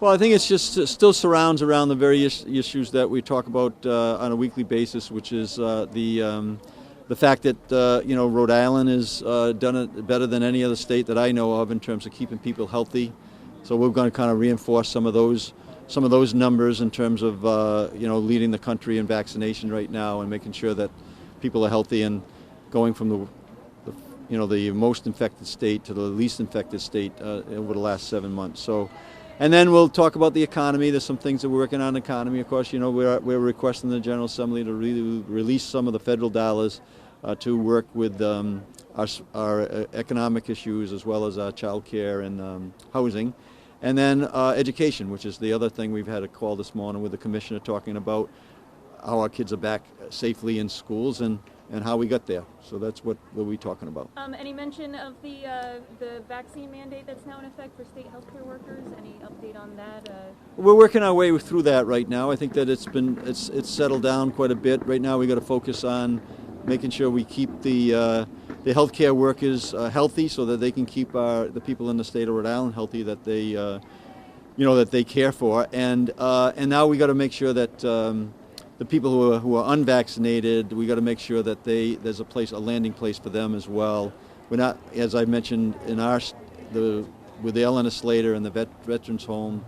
Well, I think it's just still surrounds around the various issues that we talk about on a weekly basis, which is the fact that Rhode Island has done it better than any other state that I know of in terms of keeping people healthy. So we're going to kind of reinforce some of those numbers in terms of leading the country in vaccination right now and making sure that people are healthy and going from the most infected state to the least infected state over the last 7 months. So. And then we'll talk about the economy. There's some things that we're working on in the economy. Of course, we're requesting the General Assembly to release some of the federal dollars to work with our economic issues as well as child care and housing. And then education, which is the other thing. We've had a call this morning with the commissioner talking about how our kids are back safely in schools and how we got there. So that's what we're talking about. Any mention of the vaccine mandate that's now in effect for state healthcare workers? Any update on that? We're working our way through that right now. I think that it's settled down quite a bit. Right now we got to focus on making sure we keep the healthcare workers healthy so that they can keep the people in the state of Rhode Island healthy that they that they care for. And now we got to make sure that the people who are unvaccinated, we got to make sure that there's a landing place for them as well. We're not, as I mentioned, with the Elena Slater and the Veterans Home,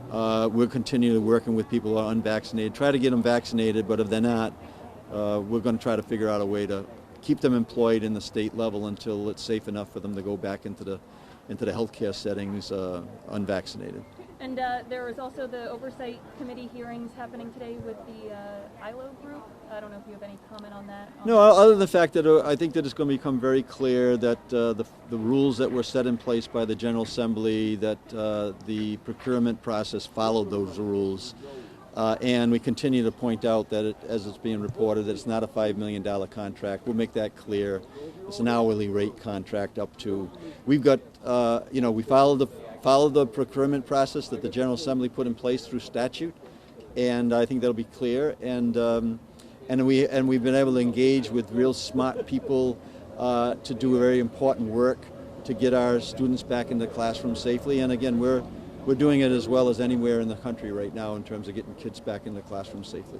we're continually working with people who are unvaccinated, try to get them vaccinated, but if they're not, we're going to try to figure out a way to keep them employed in the state level until it's safe enough for them to go back into the healthcare settings unvaccinated. And there was also the Oversight Committee hearings happening today with the ILO group. I don't know if you have any comment on that. No, other than the fact that I think that it's going to become very clear that the rules that were set in place by the General Assembly, that the procurement process followed those rules. And we continue to point out that, as it's being reported, that it's not a $5 million contract. We'll make that clear. It's an hourly rate contract up to. We've got, we followed the procurement process that the General Assembly put in place through statute, and I think that'll be clear. And we've been able to engage with real smart people to do a very important work to get our students back into the classroom safely. And again, we're doing it as well as anywhere in the country right now in terms of getting kids back in the classroom safely.